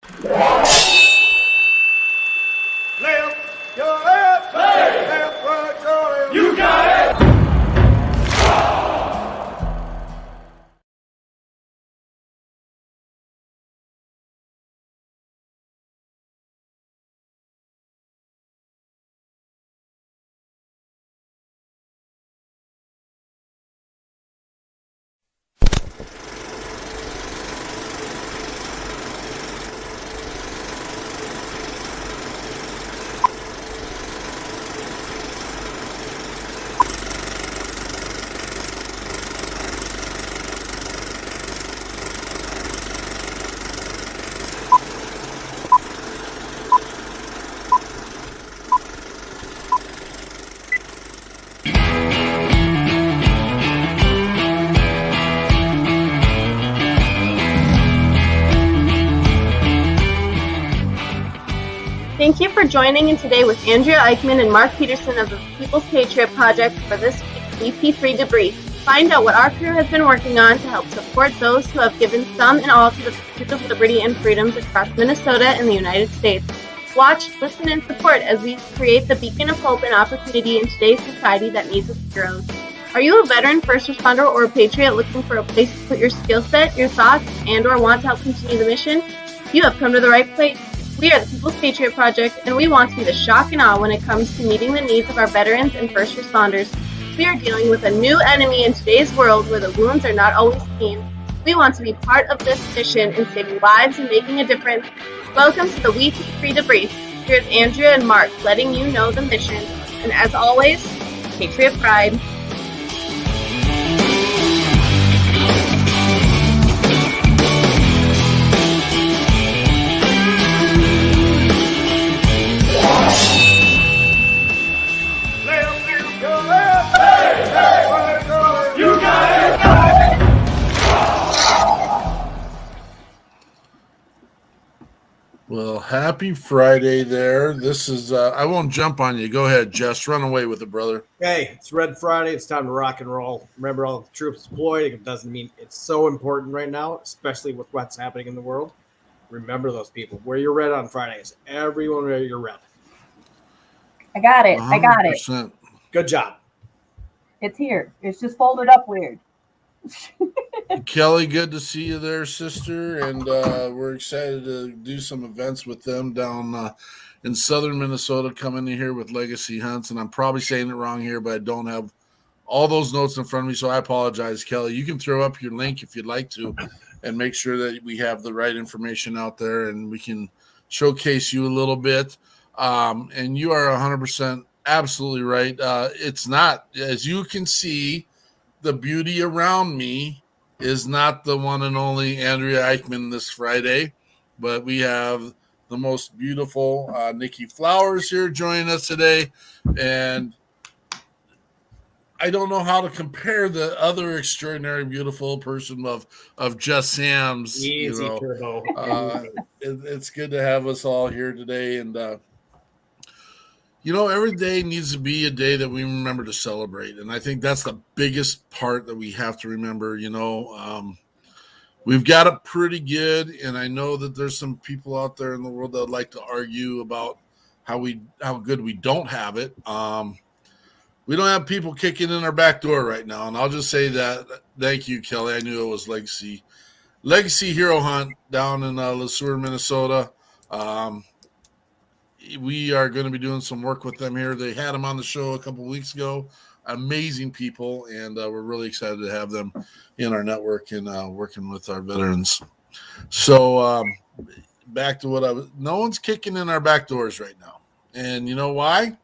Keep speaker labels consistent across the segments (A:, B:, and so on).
A: Left, your left, hey. Left, right, your left. You got it.
B: Thank you for joining in today with Andrea Eichmann and Mark Peterson of the People's Patriot Project for this week's WeP3 Debrief. Find out what our crew has been working on to help support those who have given some and all to the pursuit of liberty and freedoms across Minnesota and the United States. Watch, listen, and support as we create the beacon of hope and opportunity in today's society that needs its heroes. Are you a veteran, first responder, or a patriot looking for a place to put your skill set, your thoughts, and or want to help continue the mission? You have come to the right place. We are the People's Patriot Project, and we want to be the shock and awe when it comes to meeting the needs of our veterans and first responders. We are dealing with a new enemy in today's world where the wounds are not always seen. We want to be part of this mission in saving lives and making a difference. Welcome to the WeP3 Debrief. Here's Andrea and Mark letting you know the mission. And as always, Patriot Pride.
C: Well, happy Friday there. This is, I won't jump on you. Go ahead, Jess. Run away with it, brother.
D: Hey, it's Red Friday. It's time to rock and roll. Remember all the troops deployed. It doesn't mean it's so important right now, especially with what's happening in the world. Remember those people. Wear your red on Fridays. Everyone wear your red.
E: I got it. 100%. I got it.
D: Good job.
E: It's here. It's just folded up weird.
C: Kelly, good to see you there, sister, and we're excited to do some events with them down in southern Minnesota, coming in here with Legacy Hunts, and I'm probably saying it wrong here, but I don't have all those notes in front of me, so I apologize, Kelly. You can throw up your link if you'd like to and make sure that we have the right information out there and we can showcase you a little bit. And you are 100% absolutely right. It's not, as you can see, the beauty around me is not the one and only Andrea Eichmann this Friday, but we have the most beautiful Nikki Flowers here joining us today. And I don't know how to compare the other extraordinary, beautiful person of Jess Sams.
D: Easy, Turbo.
C: It's good to have us all here today. And, every day needs to be a day that we remember to celebrate. And I think that's the biggest part that we have to remember. We've got it pretty good. And I know that there's some people out there in the world that would like to argue about how good we don't have it. We don't have people kicking in our back door right now. And I'll just say that. Thank you, Kelly. I knew it was Legacy Hero Hunt down in Le Sueur, Minnesota. We are going to be doing some work with them here. They had them on the show a couple weeks ago. Amazing people, and we're really excited to have them in our network and working with our veterans. So back to no one's kicking in our back doors right now. And you know why?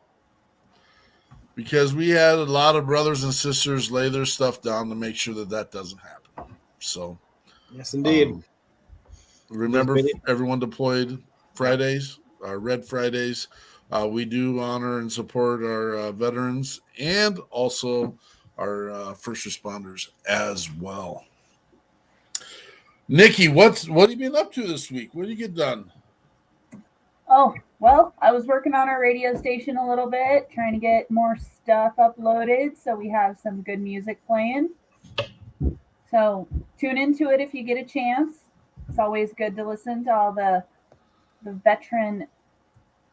C: Because we had a lot of brothers and sisters lay their stuff down to make sure that doesn't happen. So,
D: yes, indeed.
C: Remember, everyone deployed Fridays. Our Red Fridays. We do honor and support our veterans and also our first responders as well. Nikki, what have you been up to this week? What did you get done?
E: Oh, well, I was working on our radio station a little bit, trying to get more stuff uploaded so we have some good music playing. So tune into it if you get a chance. It's always good to listen to all the the veteran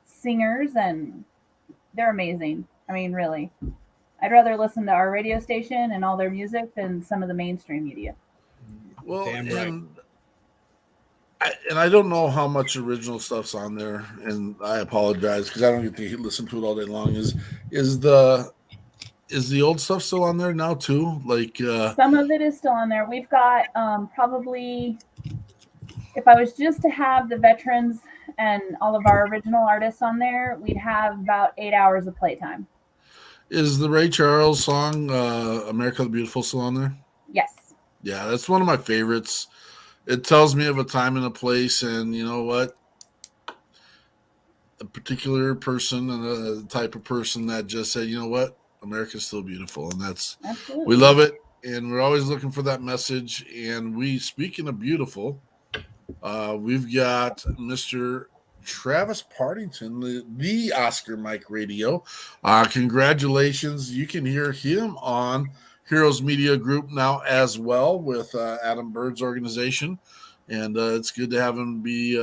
E: singers, and they're amazing. I mean, really. I'd rather listen to our radio station and all their music than some of the mainstream media.
C: Well,
D: Damn right.
C: and I don't know how much original stuff's on there, and I apologize because I don't get to listen to it all day long. Is the old stuff still on there now too? Like
E: some of it is still on there. We've got probably, if I was just to have the veterans and all of our original artists on there, we'd have about 8 hours of playtime.
C: Is the Ray Charles song "America the Beautiful" still on there?
E: Yes.
C: Yeah, that's one of my favorites. It tells me of a time and a place, and you know what? A particular person and a type of person that just said, you know what? America's still beautiful, and that's
E: Absolutely.
C: we love it, and we're always looking for that message. And speaking of beautiful, we've got Mr. Travis Partington, the Oscar Mike Radio. Congratulations. You can hear him on Heroes Media Group now as well with Adam Bird's organization. And it's good to have him be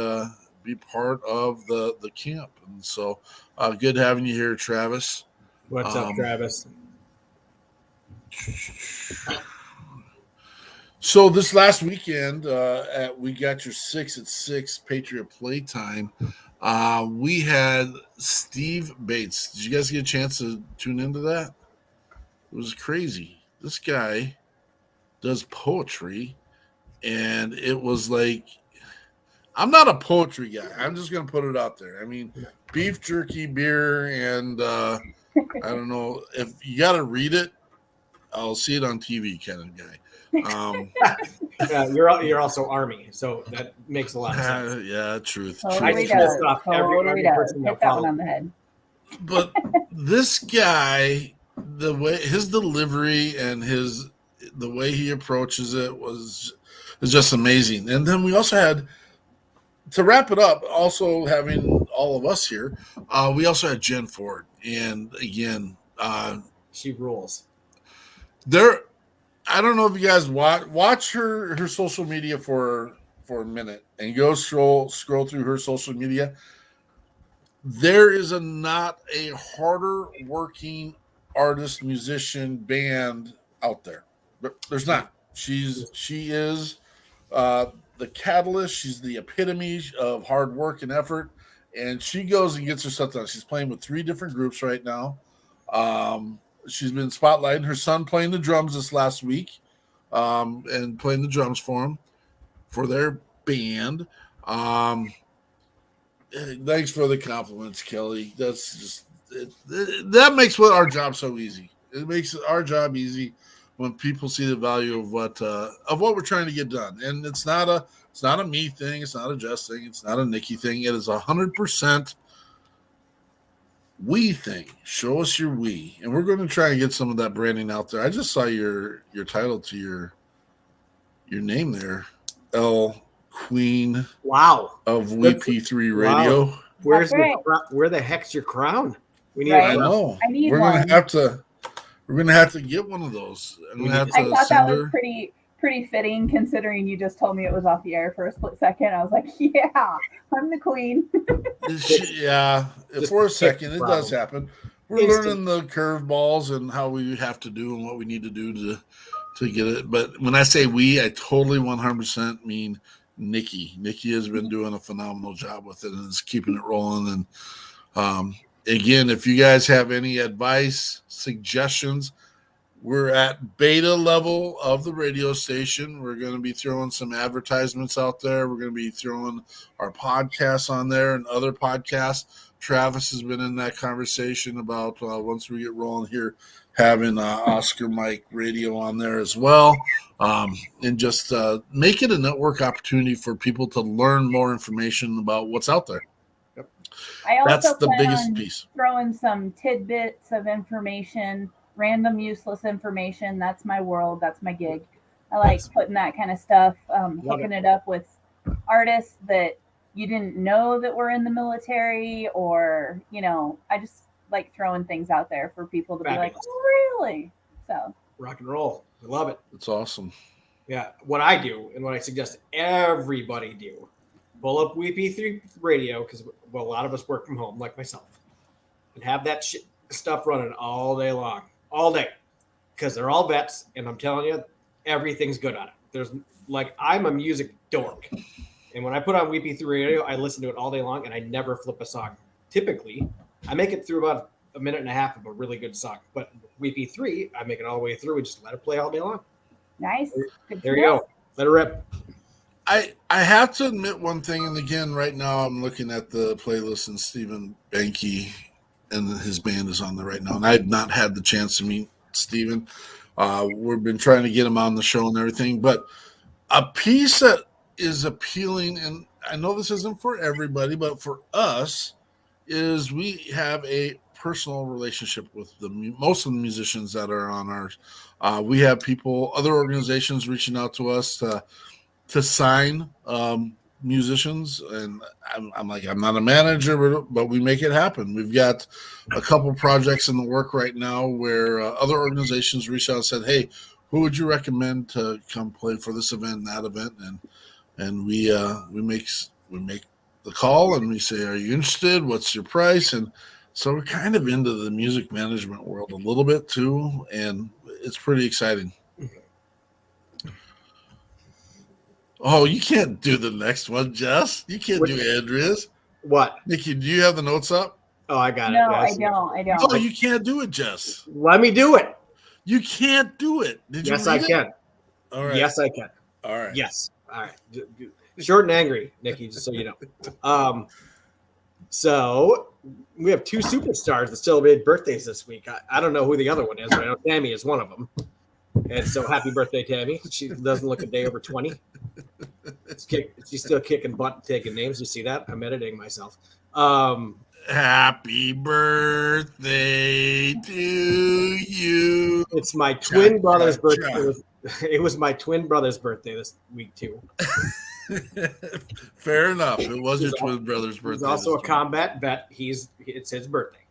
C: part of the camp. And so good having you here, Travis.
D: What's up, Travis?
C: So this last weekend, at We Got Your 6 at 6 Patriot Playtime, we had Steve Bates. Did you guys get a chance to tune into that? It was crazy. This guy does poetry, and it was like, I'm not a poetry guy. I'm just going to put it out there. I mean, beef jerky, beer, and I don't know. If you got to read it, I'll see it on TV kind of guy.
D: Yeah, you're also Army, so that makes a lot of sense.
C: Yeah, truth.
E: Totally
C: truth.
E: does.
D: Every person
E: Hit that one on the head.
C: But this guy, the way his delivery and the way he approaches it is just amazing. And then we also had, to wrap it up, also having all of us here, we also had Jen Ford. And again,
D: she rules.
C: I don't know if you guys watch her social media for a minute and go scroll through her social media. There is not a harder working artist, musician, band out there. There's not. She is the catalyst. She's the epitome of hard work and effort, and she goes and gets her stuff done. She's playing with 3 different groups right now. She's been spotlighting her son playing the drums this last week, and playing the drums for him for their band. Thanks for the compliments, Kelly. That's just that makes our job so easy. It makes our job easy when people see the value of what we're trying to get done. And it's not a me thing. It's not a Jess thing. It's not a Nikki thing. It is 100% we thing. Show us your we, and we're going to try and get some of that branding out there. I just saw your title to your name there, L Queen.
D: Wow.
C: Of WeP3 Radio.
D: Wow. Where the heck's your crown? We need.
E: Right.
C: I know.
E: I need
C: we're
E: one.
C: We're gonna have to get one of those. I'm gonna have to
E: I thought that
C: send
E: was
C: her.
E: pretty fitting, considering you just told me it was off the air for a split second. I was like, yeah, I'm the queen.
C: Yeah, for a second, it does happen. We're
D: Instant.
C: learning the curveballs and how we have to do and what we need to do to get it. But when I say we, I totally 100% mean Nikki. Nikki has been doing a phenomenal job with it and is keeping it rolling. And again, if you guys have any advice, suggestions, we're at beta level of the radio station. We're going to be throwing some advertisements out there. We're going to be throwing our podcasts on there and other podcasts. Travis has been in that conversation about once we get rolling here, having Oscar Mike Radio on there as well. And just make it a network opportunity for people to learn more information about what's out there.
E: I also
C: That's the
E: plan
C: biggest
E: on
C: piece.
E: throwing some tidbits of information, random useless information. That's my world. That's my gig. I like putting that kind of stuff, hooking it up with artists that you didn't know that were in the military, or, I just like throwing things out there for people to be like, oh, really? So
D: Rock and roll. I love it.
C: It's awesome.
D: Yeah. What I do and what I suggest everybody do pull up WeP3 radio, because a lot of us work from home, like myself, and have that stuff running all day long, all day, because they're all vets, and I'm telling you, everything's good on it. There's I'm a music dork, and when I put on WeP3 radio, I listen to it all day long, and I never flip a song. Typically, I make it through about a minute and a half of a really good song, but WeP3, I make it all the way through and just let it play all day long.
E: Nice.
D: There you go. Let it rip.
C: I have to admit one thing, and again, right now I'm looking at the playlist, and Stephen Banky and his band is on there right now, and I've not had the chance to meet Stephen. We've been trying to get him on the show and everything, but a piece that is appealing, and I know this isn't for everybody, but for us, is we have a personal relationship with most of the musicians that are on ours. We have other organizations reaching out to us to sign musicians, and I'm not a manager, but we make it happen. We've got a couple projects in the work right now where other organizations reached out and said, "Hey, who would you recommend to come play for this event and that event?" And we make the call and we say, "Are you interested? What's your price?" And so we're kind of into the music management world a little bit too, and it's pretty exciting. Oh, you can't do the next one, Jess. You can't do Andrea's.
D: What?
C: Nikki, do you have the notes up?
D: Oh, I got it.
E: No, I don't.
C: Oh, you can't do it, Jess.
D: Let me do it.
C: You can't do it. Did you?
D: Yes, I can.
C: All right.
D: Yes, I can.
C: All right.
D: Yes. All right. Short and angry, Nikki, just so you know. So we have two superstars that celebrated birthdays this week. I don't know who the other one is, but I know Tammy is one of them. And so happy birthday, Tammy. She doesn't look a day over 20. She's still kicking butt and taking names. You see that? I'm editing myself.
C: Happy birthday to you.
D: It's my twin brother's birthday. It was my twin brother's birthday this week, too.
C: Fair enough. It was your twin brother's birthday.
D: He's also a combat vet. It's his birthday.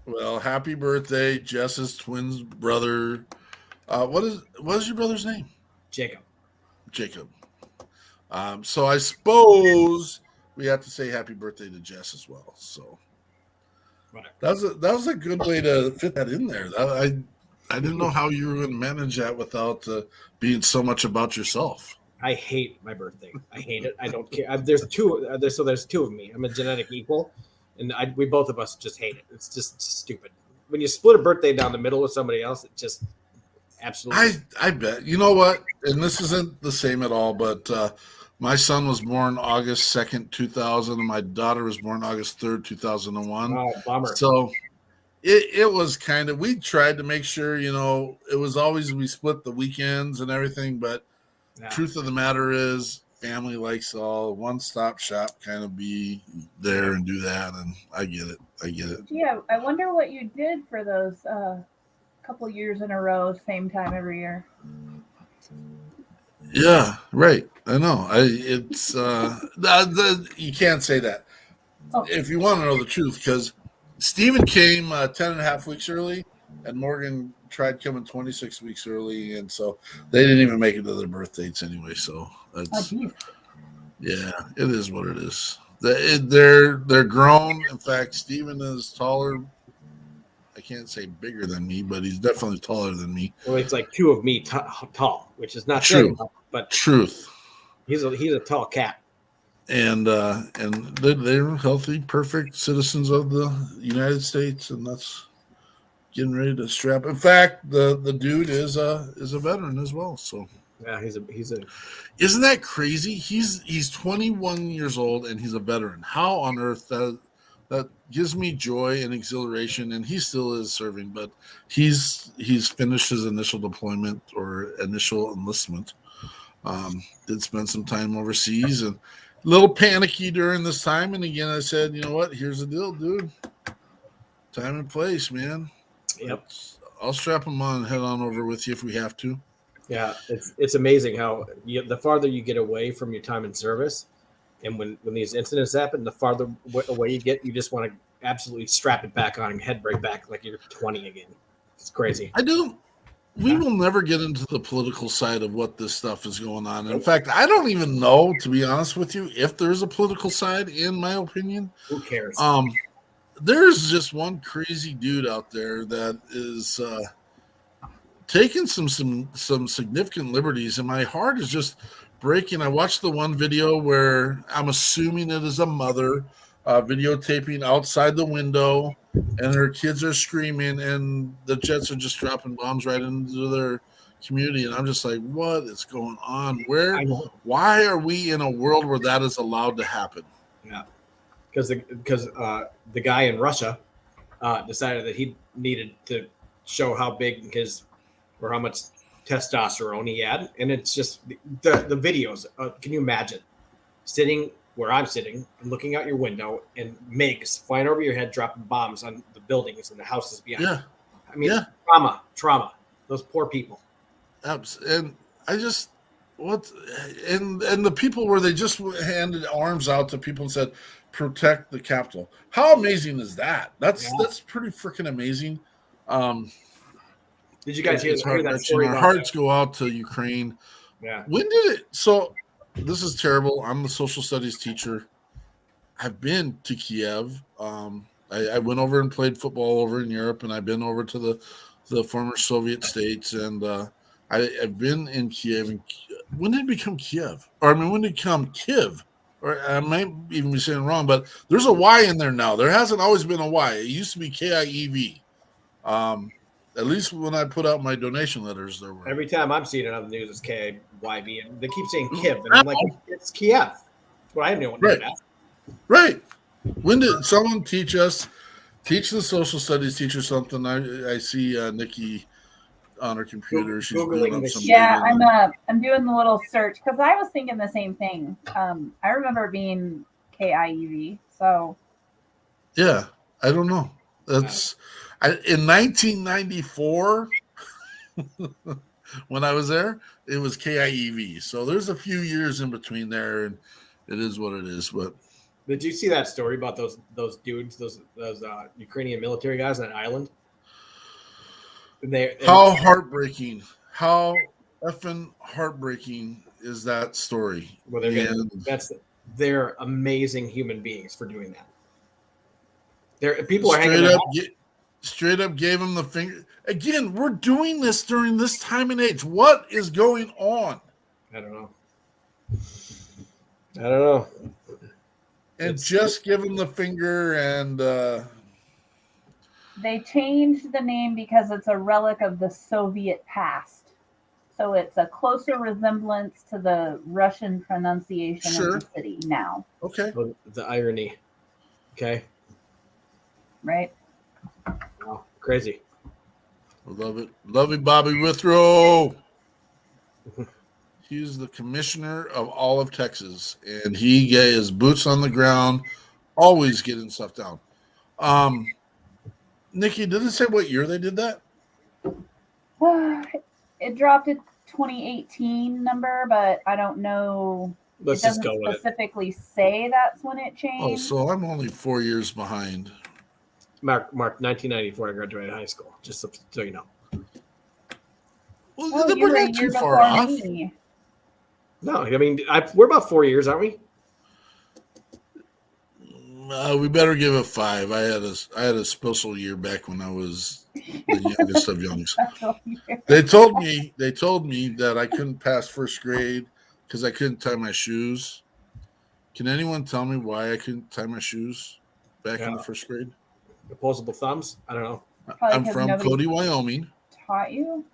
C: Well, happy birthday, Jess's twin brother. What is your brother's name?
D: Jacob.
C: So I suppose we have to say happy birthday to Jess as well. So that was a good way to fit that in there. I didn't know how you were going to manage that without being so much about yourself.
D: I hate my birthday. I hate it. I don't care. There's two of me. I'm a genetic equal, and we both of us just hate it. It's just stupid. When you split a birthday down the middle with somebody else, it just absolutely.
C: I bet. You know what? And this isn't the same at all, but my son was born August 2nd, 2000, and my daughter was born August 3rd, 2001.
D: Oh, bummer.
C: So it was kind of, we tried to make sure, it was always, we split the weekends and everything, but truth of the matter is family likes all one-stop shop kind of be there and do that, and I get it.
E: Yeah, I wonder what you did for those couple years in a row, same time every year.
C: Yeah, right. I know. It's you can't say that.
E: Oh.
C: If you want to know the truth, because Stephen came 10 and a half weeks early, and Morgan tried coming 26 weeks early, and so they didn't even make it to their birth dates anyway. So that's, yeah, it is what it is. They're grown. In fact, Stephen is taller. I can't say bigger than me, but he's definitely taller than me.
D: Well, it's like two of me tall, which is not
C: true,
D: but
C: truth.
D: He's a tall cat.
C: And they're healthy, perfect citizens of the United States, and that's getting ready to strap. In fact, the dude is a veteran as well. So
D: yeah, he's a.
C: Isn't that crazy? He's 21 years old and he's a veteran. How on earth that gives me joy and exhilaration, and he still is serving, but he's finished his initial deployment or initial enlistment. Did spend some time overseas and a little panicky during this time. And again, I said, you know what? Here's the deal, dude. Time and place, man.
D: Yep.
C: I'll strap him on and head on over with you if we have to.
D: Yeah, it's amazing how the farther you get away from your time in service, and when these incidents happen, the farther away you get, you just want to absolutely strap it back on and head right back like you're 20 again. It's crazy.
C: I do. we will never get into the political side of what this stuff is going on. In fact, I don't even know, to be honest with you, if there's a political side, in my opinion.
D: Who cares?
C: There's just one crazy dude out there that is taking some significant liberties, and my heart is just breaking. I watched the one video where I'm assuming it is a mother videotaping outside the window, and her kids are screaming, and the jets are just dropping bombs right into their community. And I'm just like, what is going on? Why are we in a world where that is allowed to happen?
D: Yeah, because the guy in Russia decided that he needed to show how big or how much testosterone he had, and it's just the videos. Can you imagine sitting where I'm sitting and looking out your window and MiGs flying over your head, dropping bombs on the buildings and the houses behind?
C: Yeah,
D: I mean, trauma. Those poor people.
C: And I just and the people where they just handed arms out to people and said, "Protect the Capitol." How amazing is that? That's pretty freaking amazing.
D: Did you guys hear that story?
C: Our hearts go out to Ukraine.
D: Yeah.
C: When did it? So this is terrible. I'm the social studies teacher. I've been to Kiev. I went over and played football over in Europe, and I've been over to the former Soviet states, and I've been in Kiev. And when did it become Kiev? Or when did it become Kiev? Or I might even be saying it wrong, but there's a Y in there now. There hasn't always been a Y. It used to be Kiev. At least when I put out my donation letters, there were.
D: Every time I'm seeing it on the news, it's KYB, and they keep saying Kiev, and I'm like, it's Kiev. That's what I knew.
C: Right. When did someone teach the social studies teacher something? I see Nikki on her computer. She's
D: Googling
C: up
D: this.
C: some
E: Yeah, I'm doing the little search because I was thinking the same thing. I remember being KIEV. So
C: yeah, I don't know. That's in 1994 when I was there. It was KIEV. So there's a few years in between there, and it is what it is. But
D: did you see that story about those dudes, those Ukrainian military guys on an island?
C: How heartbreaking! How effing heartbreaking is that story?
D: Well, they're amazing human beings for doing that. People are hanging out.
C: Straight up gave him the finger. Again, we're doing this during this time and age. What is going on?
D: I don't know.
C: And just give him the finger, and
E: they changed the name because it's a relic of the Soviet past. So it's a closer resemblance to the Russian pronunciation of the city now.
C: Okay.
D: The irony. Okay.
E: Right.
D: Wow. Crazy.
C: I love it. Love it, Bobby Withrow. He's the commissioner of all of Texas, and he is boots on the ground, always getting stuff down. Nikki, did it say what year they did that?
E: It dropped a 2018 number, but I don't know.
D: Let's just go with it.
E: Specifically say that's when it changed.
C: Oh, so I'm only 4 years behind.
D: Mark, 1994, I graduated high school, just so you know.
C: Well, we're not too far off.
E: Me.
D: No, I mean, we're about 4 years, aren't we?
C: We better give it 5. I had a special year back when I was the youngest of youngs. They told me that I couldn't pass first grade because I couldn't tie my shoes. Can anyone tell me why I couldn't tie my shoes back in the first grade?
D: Opposable thumbs? I don't know.
C: I'm from Cody, Wyoming.
E: Taught you?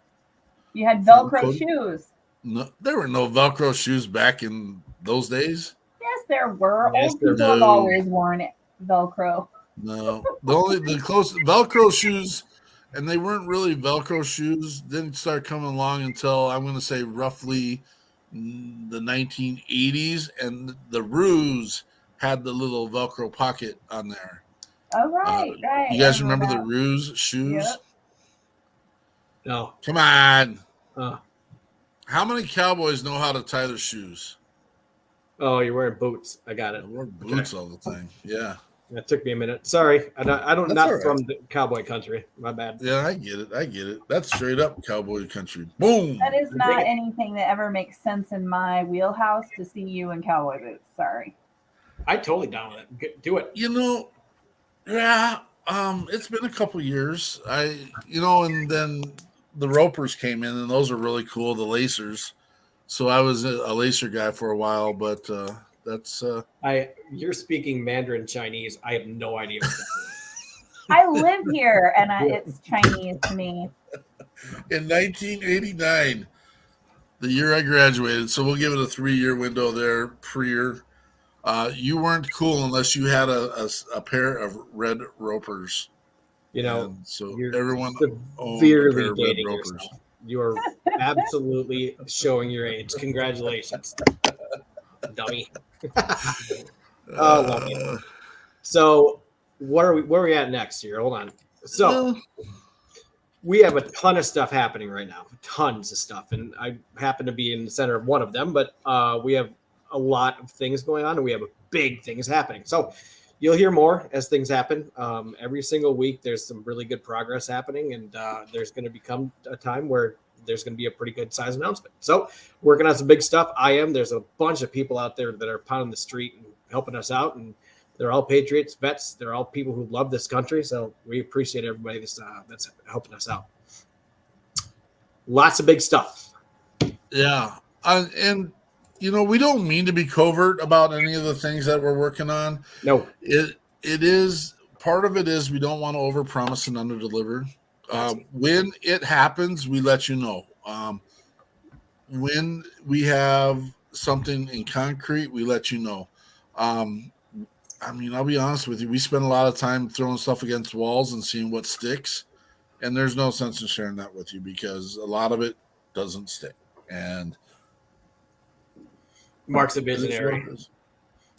E: You had Velcro shoes.
C: No, there were no Velcro shoes back in those days.
E: Yes, there were. Old people have always worn Velcro.
C: No, the close Velcro shoes, and they weren't really Velcro shoes. Didn't start coming along until I'm going to say roughly the 1980s, and the Ruse had the little Velcro pocket on there.
E: Oh, right.
C: You guys remember the Ruse shoes?
E: Yep.
D: No.
C: Come on. How many cowboys know how to tie their shoes?
D: Oh, you're wearing boots. I got it.
C: I wear boots all the time. Yeah.
D: That took me a minute. Sorry, I don't
C: That's
D: not
C: all right.
D: from the cowboy country. My bad.
C: Yeah, I get it. That's straight up cowboy country. Boom.
E: That is
D: Dig
E: not
D: it.
E: anything that ever makes sense in my wheelhouse to see you in cowboy boots. Sorry.
D: I totally down with it. Do it.
C: Yeah. It's been a couple years. And then the ropers came in, and those are really cool. The lacers. So I was a lacer guy for a while, but that's.
D: You're speaking Mandarin Chinese. I have no idea what that is.
E: I live here, and it's Chinese to me.
C: In 1989, the year I graduated. So we'll give it a 3-year window there. Prior. You weren't cool unless you had a pair of red ropers. And so
D: you're
C: everyone owned a
D: severely
C: pair of red
D: dating
C: ropers.
D: yourself. You are absolutely showing your age. Congratulations, dummy. Love you. So, where are we at next here? Hold on. So, we have a ton of stuff happening right now. Tons of stuff, and I happen to be in the center of one of them. But we have a lot of things going on, and we have big things happening. So you'll hear more as things happen. Every single week, there's some really good progress happening, and there's going to become a time where there's going to be a pretty good size announcement. So working on some big stuff. There's a bunch of people out there that are pounding the street and helping us out, and they're all patriots, vets. They're all people who love this country. So we appreciate everybody that's helping us out. Lots of big stuff.
C: Yeah. And we don't mean to be covert about any of the things that we're working on.
D: No.
C: It is part of it is we don't want to overpromise and underdeliver. When it happens, we let you know. When we have something in concrete, we let you know. I'll be honest with you. We spend a lot of time throwing stuff against walls and seeing what sticks. And there's no sense in sharing that with you because a lot of it doesn't stick. And
D: Mark's a visionary.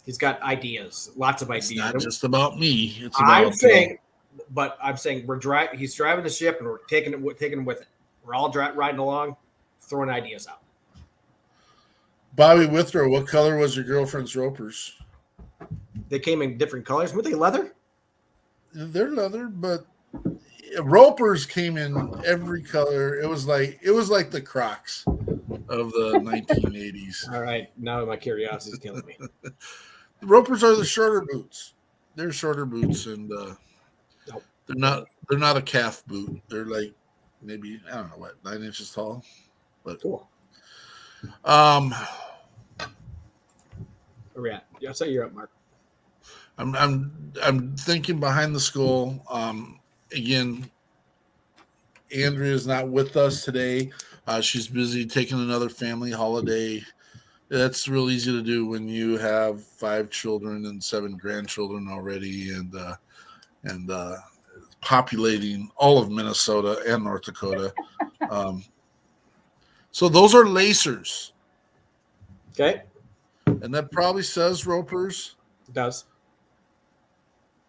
D: He's got ideas, lots of ideas.
C: It's not just about me. It's
D: I'm
C: about
D: saying he's driving the ship, and we're taking him with it. We're all riding along, throwing ideas out.
C: Bobby Withrow, what color was your girlfriend's ropers?
D: They came in different colors. Were they leather?
C: They're leather, but ropers came in every color. It was like the Crocs of the 1980s.
D: All right, now my curiosity is killing me.
C: The ropers are the shorter boots. They're shorter boots, and they're not a calf boot. They're like maybe 9 inches tall. But
D: cool.
C: Where
D: we at? Yeah, I'll say you're up, Mark.
C: I'm thinking behind the skull. Again, Andrea is not with us today. She's busy taking another family holiday. That's real easy to do when you have 5 children and 7 grandchildren already, and populating all of Minnesota and North Dakota. So those are lacers.
D: Okay.
C: And that probably says ropers.
D: It does.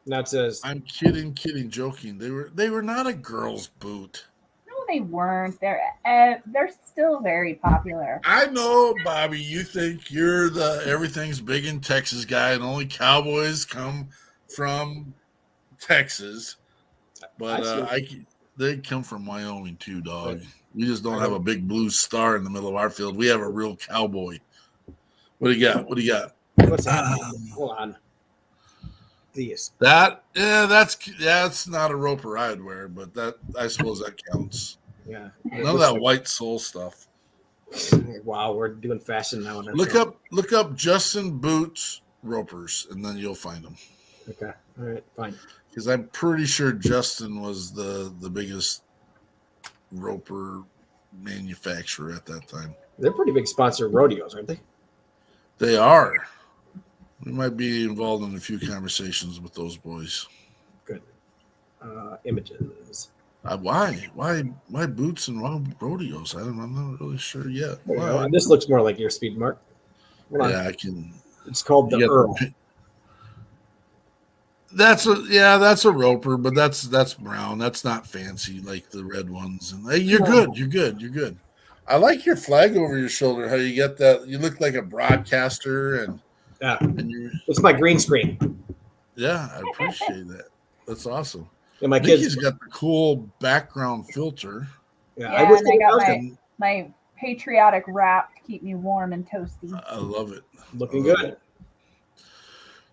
D: That says
C: I'm kidding, joking. They were not a girl's boot.
E: No, they weren't. They're still very popular.
C: I know, Bobby. You think you're the everything's big in Texas guy, and only cowboys come from Texas. But they come from Wyoming too, dog. We just don't have a big blue star in the middle of our field. We have a real cowboy. What do you got?
D: What's that? Hold on. These.
C: That's not a roper I'd wear, but that I suppose that counts.
D: Yeah.
C: None of that white soul stuff.
D: Wow, we're doing fashion now.
C: Look up Justin Boots ropers, and then you'll find them.
D: Okay. All right. Fine.
C: Because I'm pretty sure Justin was the biggest roper manufacturer at that time.
D: They're pretty big sponsor of rodeos, aren't they?
C: They are. We might be involved in a few conversations with those boys.
D: Good. Images.
C: Why boots and rodeos? I'm not really sure yet.
D: This looks more like your speed, Mark.
C: Yeah, I can.
D: It's called the Earl.
C: That's a roper, but that's brown. That's not fancy like the red ones. And you're good. I like your flag over your shoulder. How you get that? You look like a broadcaster, and
D: it's my green screen.
C: Yeah, I appreciate that. That's awesome.
D: And my
C: Nikki's
D: kids
C: got the cool background filter.
D: Yeah,
E: Yeah,
D: wish
E: and I
D: they
E: got
D: was
E: my patriotic wrap to keep me warm and toasty.
C: I love it.
D: looking
C: I love
D: good.
C: it.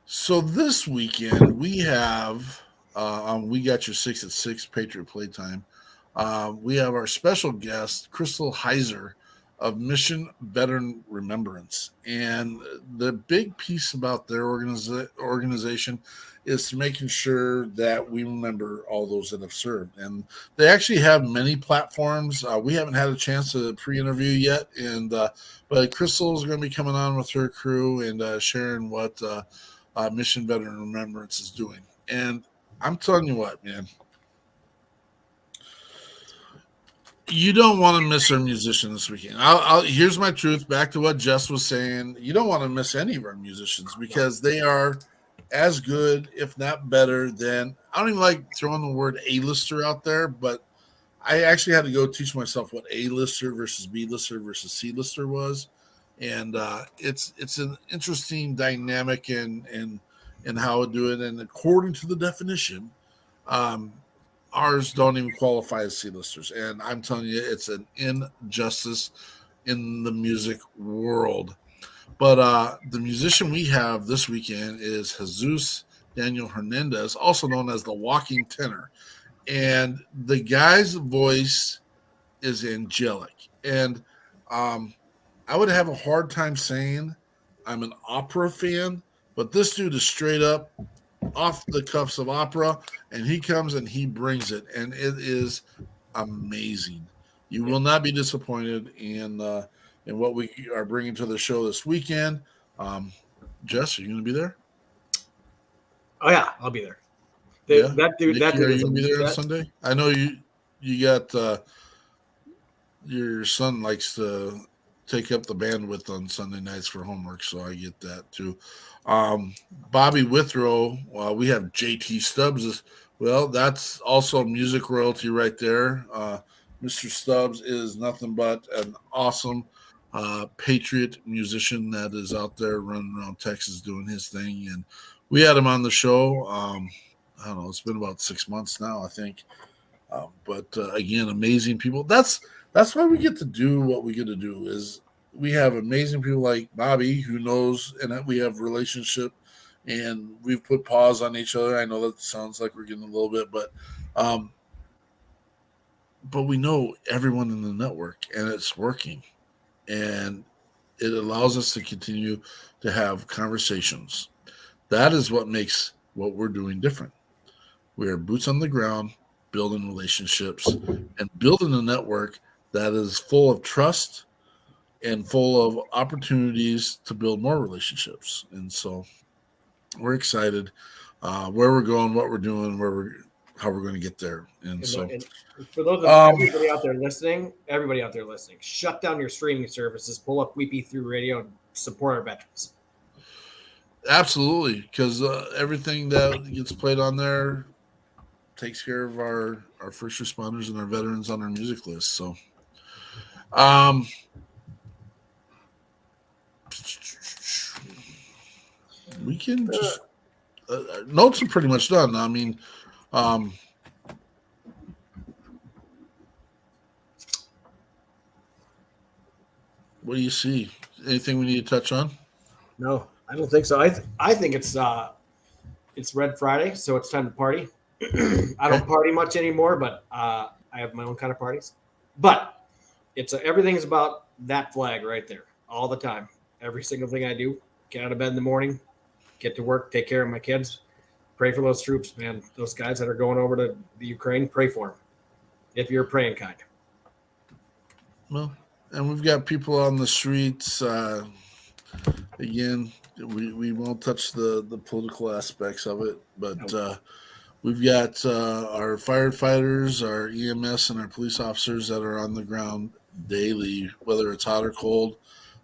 C: So this weekend we have We Got Your 6 at 6 Patriot Playtime. We have our special guest, Crystal Heiser of Mission Veteran Remembrance. And the big piece about their organization is to making sure that we remember all those that have served. And they actually have many platforms. We haven't had a chance to pre-interview yet, and but Crystal is going to be coming on with her crew and sharing what Mission Veteran Remembrance is doing. And I'm telling you what, man, you don't want to miss our musician this weekend. Here's my truth. Back to what Jess was saying. You don't want to miss any of our musicians because they are as good, if not better, than, I don't even like throwing the word A-lister out there, but I actually had to go teach myself what A-lister versus B-lister versus C-lister was. And it's an interesting dynamic in how to do it. And according to the definition, ours don't even qualify as C-listers. And I'm telling you, it's an injustice in the music world. But the musician we have this weekend is Jesus Daniel Hernandez, also known as the Walking Tenor. And the guy's voice is angelic. And I would have a hard time saying I'm an opera fan, but this dude is straight up off the cuffs of opera, and he comes and he brings it, and it is amazing. You will not be disappointed in what we are bringing to the show this weekend. Jess, are you going to be there?
D: Oh yeah, I'll be there.
C: Yeah.
D: That dude,
C: Nikki,
D: that dude
C: are
D: is
C: you going to be there on
D: that,
C: Sunday? I know you got your son likes to take up the bandwidth on Sunday nights for homework, so I get that too. Bobby Withrow, we have JT Stubbs. Well, that's also music royalty right there. Mr. Stubbs is nothing but an awesome patriot musician that is out there running around Texas doing his thing. And we had him on the show. I don't know, it's been about 6 months now, I think. But again, amazing people. That's why we get to do what we get to do is we have amazing people like Bobby who knows, and that we have relationship, and we've put paws on each other. I know that sounds like we're getting a little bit, but we know everyone in the network, and it's working, and it allows us to continue to have conversations. That is what makes what we're doing different. We are boots on the ground, building relationships, and building a network that is full of trust and full of opportunities to build more relationships. And so we're excited where we're going, what we're doing, how we're going to get there. And so
D: for those of everybody out there listening, shut down your streaming services, pull up WeP3 Radio, and support our veterans.
C: Absolutely, because everything that gets played on there takes care of our first responders and our veterans on our music list. So we can just notes are pretty much done. I mean, what do you see? Anything we need to touch on?
D: No, I don't think so. I think it's Red Friday, so it's time to party. I don't party much anymore, but I have my own kind of parties. But it's everything's about that flag right there all the time. Every single thing I do, get out of bed in the morning, get to work, take care of my kids, pray for those troops, man. Those guys that are going over to the Ukraine, pray for them if you're a praying kind.
C: Well, and we've got people on the streets. Again, we won't touch the political aspects of it, but we've got our firefighters, our EMS, and our police officers that are on the ground daily, whether it's hot or cold.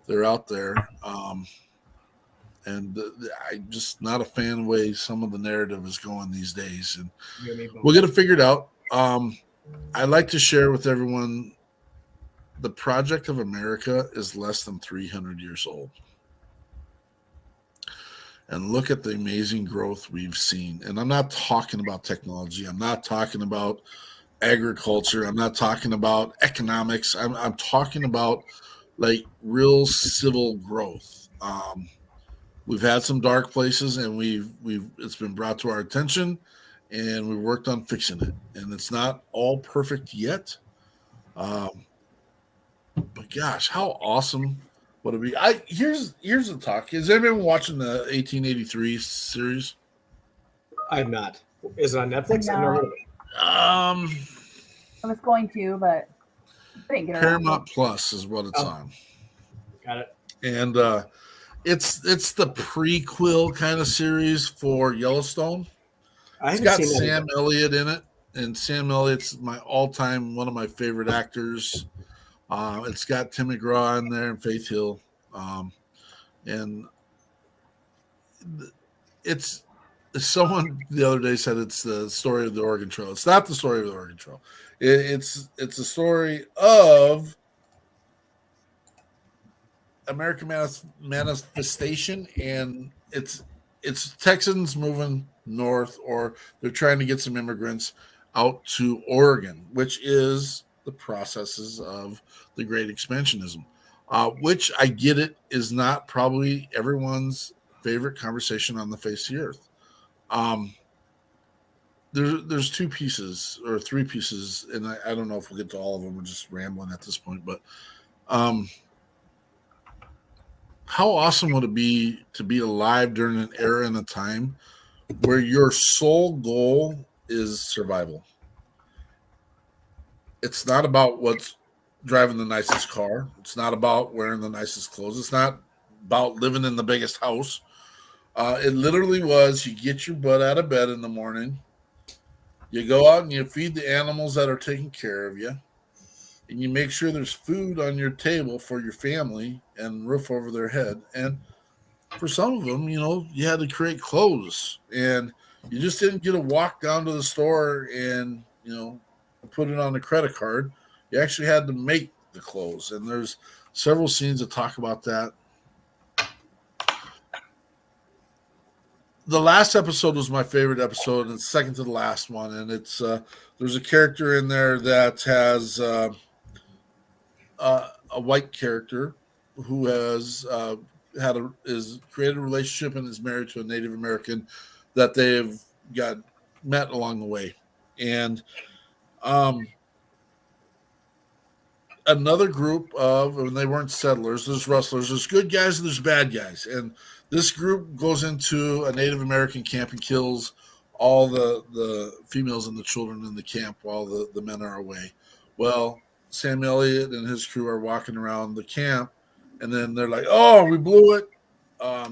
C: They're out there. And I'm just not a fan of the way some of the narrative is going these days. And we'll get it figured out. I'd like to share with everyone the Project of America is less than 300 years old. and look at the amazing growth we've seen. And I'm not talking about technology. I'm not talking about agriculture. I'm not talking about economics. I'm talking about like real civil growth. We've had some dark places, and it's been brought to our attention, and we worked on fixing it. And it's not all perfect yet, but gosh, how awesome would it be? Here's the talk. Is anyone watching the 1883 series?
D: I'm not. Is it on Netflix? I've never heard of it.
E: I was going to, but I didn't get around to it.
C: Paramount Plus is what it's on,
D: Got it.
C: and it's the prequel kind of series for Yellowstone.
D: I
C: It's
D: haven't
C: got
D: seen that
C: Sam
D: either.
C: Elliott in it, and Sam Elliott's my all-time one of my favorite actors. It's got Tim McGraw in there and Faith Hill, and it's someone the other day said it's the story of the Oregon Trail. It's not the story of the Oregon Trail. It's a story of American manifestation, and it's Texans moving north, or they're trying to get some immigrants out to Oregon, which is the processes of the Great Expansionism, which I get it is not probably everyone's favorite conversation on the face of the earth. There's two pieces or three pieces, and I don't know if we'll get to all of them. We're just rambling at this point, but how awesome would it be to be alive during an era and a time where your sole goal is survival? It's not about what's driving the nicest car. It's not about wearing the nicest clothes. It's not about living in the biggest house. It literally was, you get your butt out of bed in the morning, you go out and you feed the animals that are taking care of you, and you make sure there's food on your table for your family and roof over their head. And for some of them, you had to create clothes, and you just didn't get to walk down to the store and, put it on a credit card. You actually had to make the clothes. And there's several scenes that talk about that. The last episode was my favorite episode, and it's second to the last one. And it's there's a character in there that has a white character who has created a relationship and is married to a Native American that they've got met along the way. And another group of, and they weren't settlers, there's rustlers, there's good guys and there's bad guys. And this group goes into a Native American camp and kills all the females and the children in the camp while the men are away. Well, Sam Elliott and his crew are walking around the camp, and then they're like, oh, we blew it.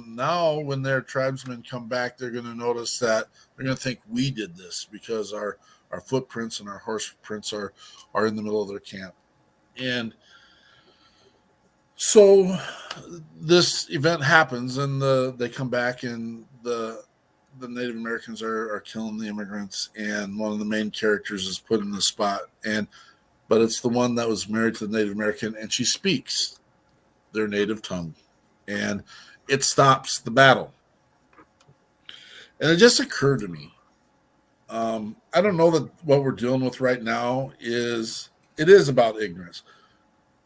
C: Now when their tribesmen come back, they're going to notice that they're going to think we did this because our footprints and our horse prints are in the middle of their camp. And so this event happens, and they come back, and the Native Americans are killing the immigrants, and one of the main characters is put in the spot, but it's the one that was married to the Native American, and she speaks their native tongue, and it stops the battle. And it just occurred to me, I don't know that what we're dealing with right now is about ignorance.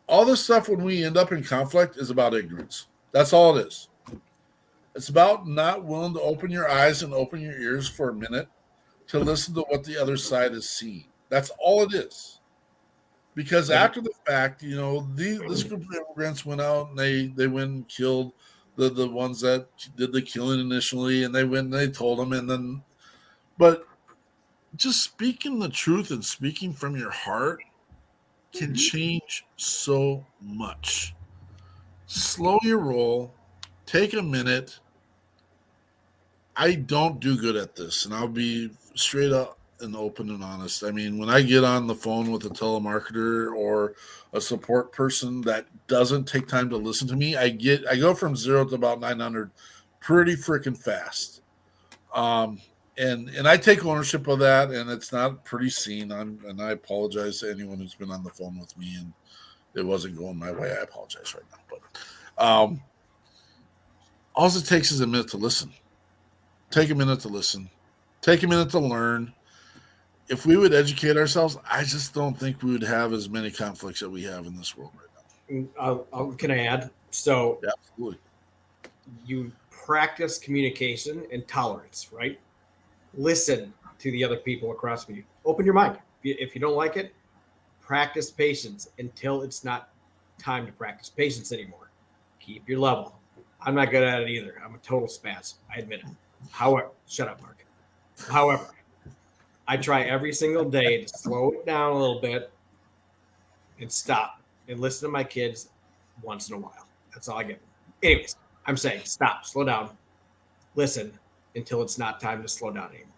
C: All this stuff, when we end up in conflict, is about ignorance. That's all it is. It's about not willing to open your eyes and open your ears for a minute to listen to what the other side is seeing. That's all it is. Because after the fact, this group of immigrants went out and they went and killed the ones that did the killing initially, and they went and they told them, but just speaking the truth and speaking from your heart can change so much. Slow your roll. Take a minute. I don't do good at this, and I'll be straight up and open and honest. I mean, when I get on the phone with a telemarketer or a support person that doesn't take time to listen to me, I go from 0 to about 900 pretty freaking fast. And I take ownership of that, and it's not pretty seen. And I apologize to anyone who's been on the phone with me and it wasn't going my way. I apologize right now. But all it takes is a minute to listen. take a minute to listen. Take a minute to learn. If we would educate ourselves, I just don't think we would have as many conflicts that we have in this world right now.
D: Can I add? So
C: Yeah, absolutely.
D: you practice communication and tolerance, right? Listen to the other people across from you. Open your mind. If you don't like it, practice patience until it's not time to practice patience anymore. Keep your level. I'm not good at it either. I'm a total spaz. I admit it. However, shut up, Mark. However, I try every single day to slow it down a little bit and stop and listen to my kids once in a while. That's all I get. Anyways, I'm saying stop, slow down, listen until it's not time to slow down anymore.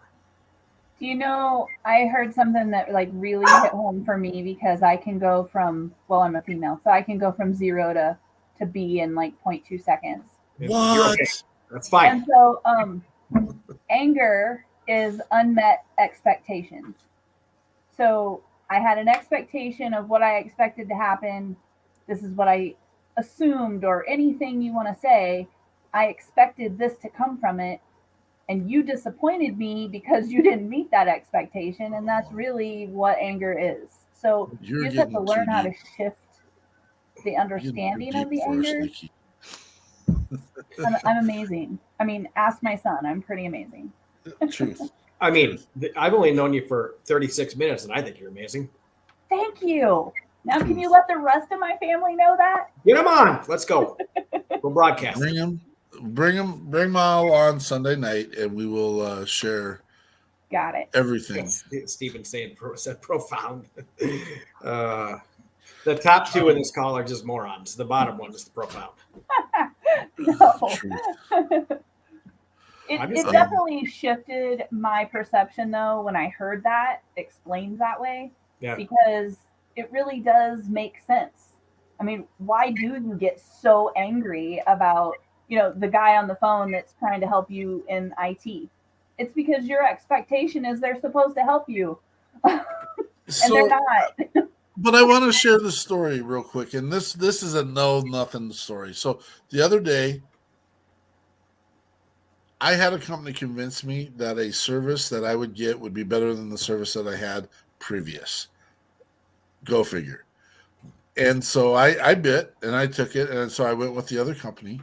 E: Do you know, I heard something that like really hit home for me because I can go from, well, I'm a female, so I can go from 0 to B in like 0.2 seconds.
C: What?
D: You're okay. That's fine.
E: And so anger is unmet expectations. So I had an expectation of what I expected to happen. This is what I assumed, or anything you want to say. I expected this to come from it. And you disappointed me because you didn't meet that expectation. And that's really what anger is. So you just have to learn how to shift the understanding of the anger. I'm amazing. I mean, ask my son. I'm pretty amazing.
C: Truth.
D: I mean, I've only known you for 36 minutes, and I think you're amazing.
E: Thank you. Now, can you let the rest of my family know that?
D: Get them on. Let's go. We'll broadcast.
C: Bring them all on Sunday night, and we will share.
E: Got it.
C: Everything.
D: Stephen said profound. The top two in this call are just morons. The bottom one is the profound.
E: No. It definitely shifted my perception, though, when I heard that explained that way.
D: Yeah.
E: Because it really does make sense. I mean, why do you get so angry about, the guy on the phone that's trying to help you in IT? It's because your expectation is they're supposed to help you. And they're not.
C: But I want to share this story real quick. And this is a nothing story. So the other day, I had a company convince me that a service that I would get would be better than the service that I had previous. Go figure. And so I bit and I took it. And so I went with the other company.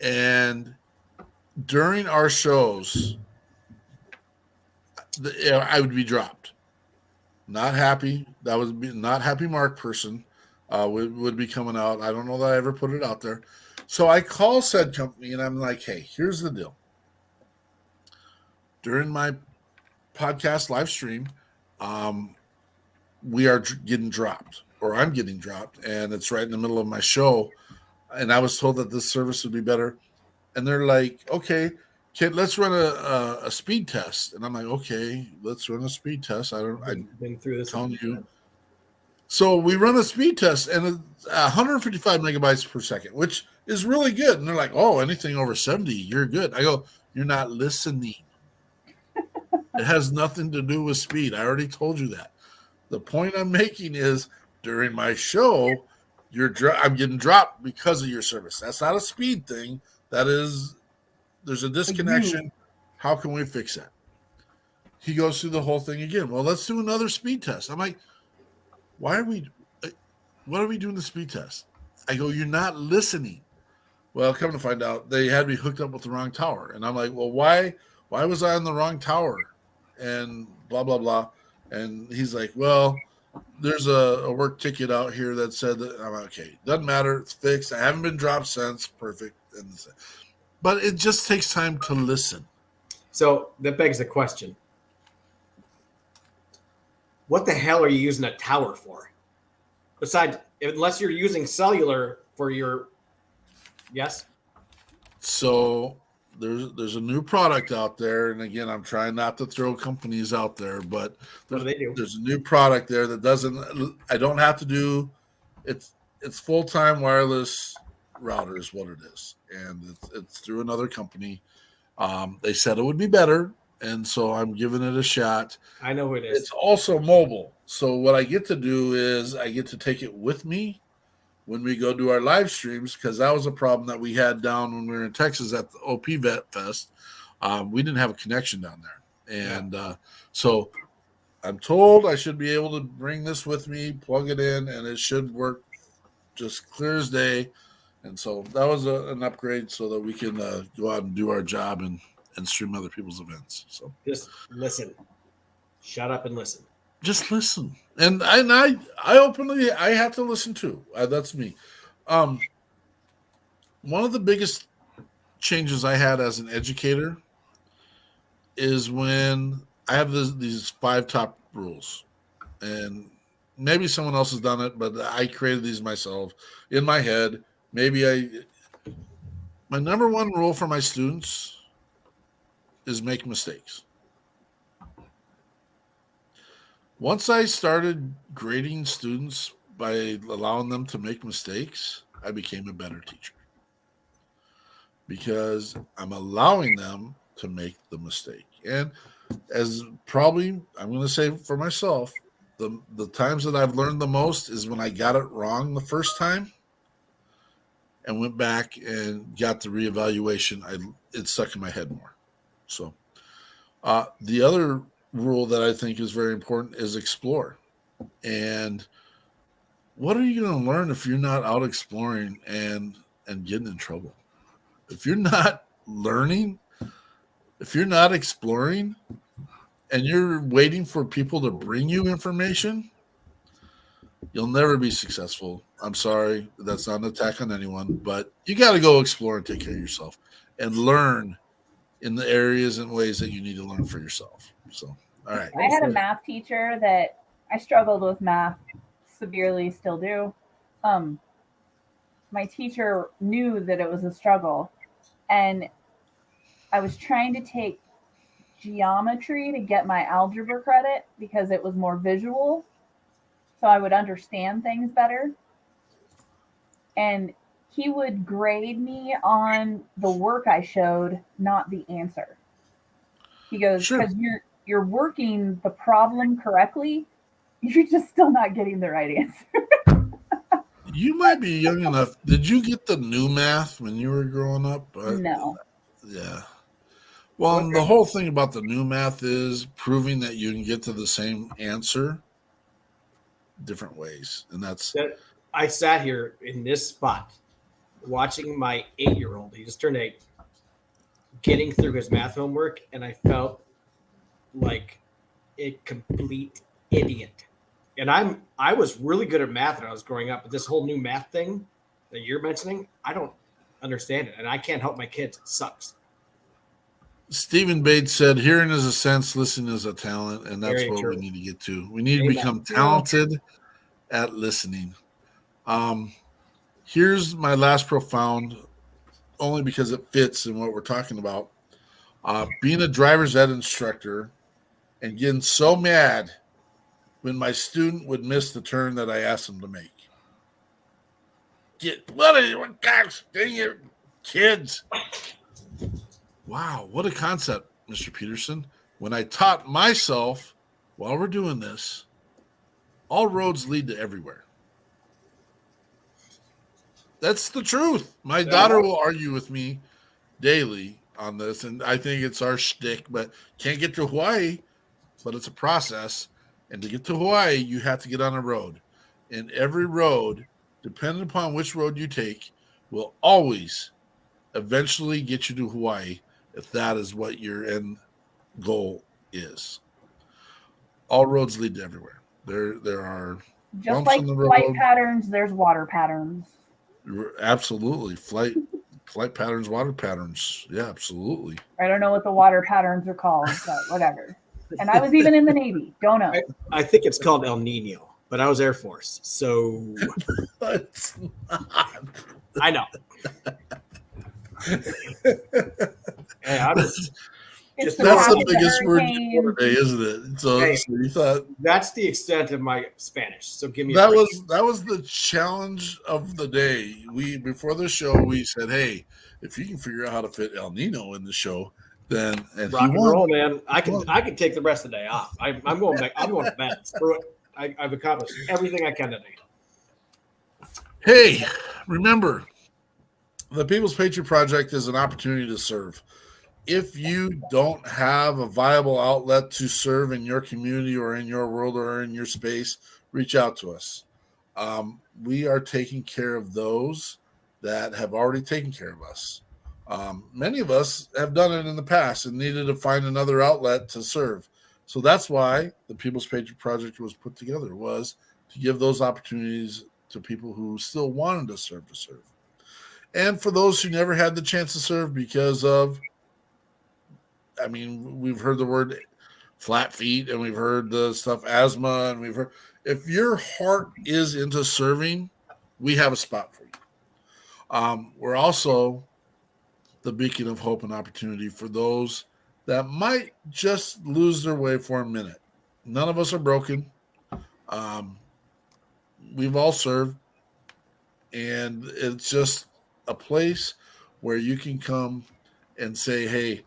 C: And during our shows, I would be dropped. Not happy. That was not happy Mark person would be coming out. I don't know that I ever put it out there. So I call said company and I'm like, hey, here's the deal. During my podcast live stream, we are getting dropped, or I'm getting dropped, and it's right in the middle of my show. And I was told that this service would be better. And they're like, okay, kid, let's run a speed test. And I'm like, okay, let's run a speed test. I've
D: been through this.
C: Telling you. So we run a speed test, and it's 155 megabytes per second, which is really good. And they're like, oh, anything over 70, you're good. I go, you're not listening. It has nothing to do with speed. I already told you that. The point I'm making is during my show, I'm getting dropped because of your service. That's not a speed thing. That is, there's a disconnection. How can we fix that? He goes through the whole thing again. Well, let's do another speed test. I'm like, what are we doing the speed test? I go, you're not listening. Well, come to find out, they had me hooked up with the wrong tower. And I'm like, well, why was I on the wrong tower? And blah, blah, blah. And he's like, well, there's a work ticket out here that said that. I'm like, okay, doesn't matter. It's fixed. I haven't been dropped since. Perfect. But it just takes time to listen.
D: So that begs the question. What the hell are you using a tower for? Besides, unless you're using cellular for your, yes?
C: So there's a new product out there. And again, I'm trying not to throw companies out there, but there's a new product there that I don't have to do, it's full-time wireless router is what it is. And it's through another company. They said it would be better. And so I'm giving it a shot.
D: I know who it is.
C: It's also mobile. So what I get to do is I get to take it with me when we go do our live streams, because that was a problem that we had down when we were in Texas at the OP Vet Fest. We didn't have a connection down there. And so I'm told I should be able to bring this with me, plug it in, and it should work just clear as day. And so that was an upgrade so that we can go out and do our job and stream other people's events. So
D: just listen, shut up and listen.
C: Just listen. And I openly, I have to listen too. That's me. One of the biggest changes I had as an educator is when I have these 5 top rules, and maybe someone else has done it, but I created these myself in my head. My number 1 rule for my students is make mistakes. Once I started grading students by allowing them to make mistakes, I became a better teacher because I'm allowing them to make the mistake. And as probably I'm going to say for myself, the times that I've learned the most is when I got it wrong the first time and went back and got the reevaluation. It stuck in my head more. So the other rule that I think is very important is explore. And what are you going to learn if you're not out exploring and getting in trouble? If you're not learning, if you're not exploring, and you're waiting for people to bring you information, you'll never be successful. I'm sorry, that's not an attack on anyone, but you got to go explore and take care of yourself and learn in the areas and ways that you need to learn for yourself. So, all right.
E: I had a math teacher that I struggled with math severely, still do. My teacher knew that it was a struggle, and I was trying to take geometry to get my algebra credit because it was more visual, so I would understand things better. And he would grade me on the work I showed, not the answer. He goes, because you're working the problem correctly, you're just still not getting the right answer.
C: You might be young enough. Did you get the new math when you were growing up?
E: No.
C: Yeah. Well, and the whole thing about the new math is proving that you can get to the same answer different ways. And that's...
D: I sat here in this spot watching my 8-year-old, he just turned 8, getting through his math homework, and I felt like a complete idiot. And I was really good at math when I was growing up, but this whole new math thing that you're mentioning, I don't understand it, and I can't help my kids. It sucks.
C: Stephen Bates said, hearing is a sense, listening is a talent, and that's what we need to get to. We need to become talented at listening. Here's my last profound, only because it fits in what we're talking about. Being a driver's ed instructor and getting so mad when my student would miss the turn that I asked them to make. Gosh, dang it, kids. Wow, what a concept, Mr. Peterson. When I taught myself, while we're doing this, all roads lead to everywhere. That's the truth. My daughter will argue with me daily on this, and I think it's our shtick, but can't get to Hawaii, but it's a process. And to get to Hawaii, you have to get on a road. And every road, depending upon which road you take, will always eventually get you to Hawaii if that is what your end goal is. All roads lead to everywhere. There are
E: just
C: bumps
E: like
C: in the road.
E: Flight patterns, there's water patterns.
C: Absolutely. Flight patterns, water patterns. Yeah, absolutely.
E: I don't know what the water patterns are called, but whatever. And I was even in the Navy. Don't know.
D: I think it's called El Nino, but I was Air Force, so
C: It's not.
D: I know. Hey,
E: It's
C: That's the
E: package
C: biggest word
E: hurricane.
C: you know today, isn't it? So,
D: Hey.
C: so you thought
D: That's the extent of my Spanish. So give me
C: that was the challenge of the day. Before the show we said, hey, if you can figure out how to fit El Nino in the show, then and
D: rock
C: he
D: and
C: won.
D: roll, man. I can take the rest of the day off. I'm going back. I'm going to bed. Screw it. I've accomplished everything I can today.
C: Hey, remember, the People's Patriot Project is an opportunity to serve. if you don't have a viable outlet to serve in your community or in your world or in your space, reach out to us. We are taking care of those that have already taken care of us. Many of us have done it in the past and needed to find another outlet to serve. So that's why the People's Patriot Project was put together, was to give those opportunities to people who still wanted to serve. And for those who never had the chance to serve because of, I mean, we've heard the word flat feet and we've heard the stuff asthma, and we've heard, if your heart is into serving, we have a spot for you. We're also the beacon of hope and opportunity for those that might just lose their way for a minute. None of us are broken. We've all served, and it's just a place where you can come and say, hey,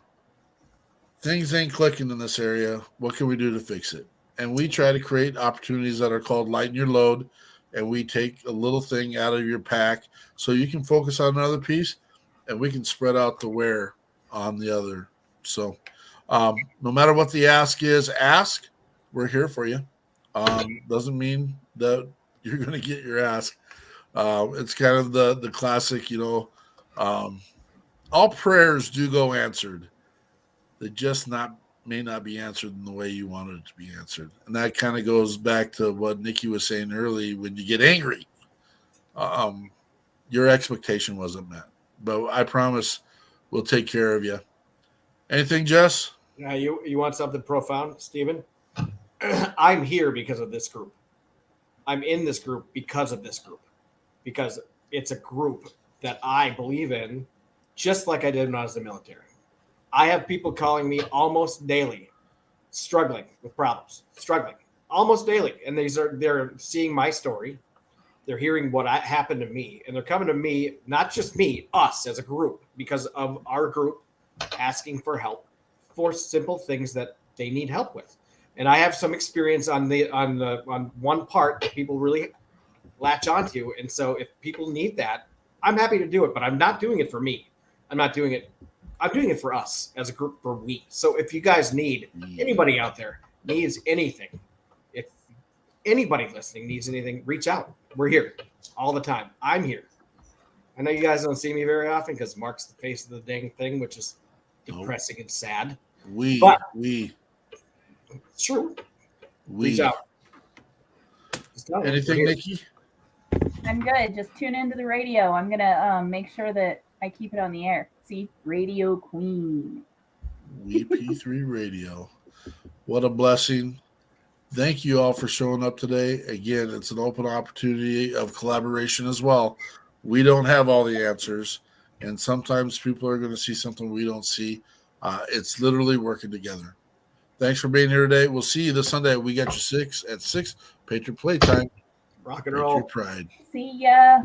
C: things ain't clicking in this area. What can we do to fix it? And we try to create opportunities that are called lighten your load, and we take a little thing out of your pack so you can focus on another piece, and we can spread out the wear on the other. So no matter what the ask is, ask. We're here for you. Doesn't mean that you're going to get your ask. It's kind of the classic, all prayers do go answered. They just may not be answered in the way you wanted it to be answered. And that kind of goes back to what Nikki was saying early. When you get angry, your expectation wasn't met. But I promise we'll take care of you. Anything, Jess?
D: Now, you want something profound, Stephen? I'm here because of this group. I'm in this group because of this group. Because it's a group that I believe in, just like I did when I was in the military. I have people calling me almost daily, struggling with problems, almost daily. And they're seeing my story. They're hearing what happened to me. And they're coming to me, not just me, us as a group, because of our group asking for help for simple things that they need help with. And I have some experience on one part that people really latch onto. And so if people need that, I'm happy to do it, but I'm not doing it for me. I'm doing it for us as a group, for we. So if you guys need, anybody out there needs anything, if anybody listening needs anything, reach out. We're here all the time. I'm here. I know you guys don't see me very often because Mark's the face of the dang thing, which is depressing and sad. It's true. Reach out.
C: Anything, Nikki?
E: I'm good. Just tune into the radio. I'm gonna make sure that I keep it on the air. See, Radio Queen.
C: WeP3 Radio. What a blessing. Thank you all for showing up today. Again, it's an open opportunity of collaboration as well. We don't have all the answers, and sometimes people are going to see something we don't see. It's literally working together. Thanks for being here today. We'll see you this Sunday at We Got You 6 at 6. Patriot Playtime.
D: Rock and roll.
C: Patriot Pride.
E: See ya.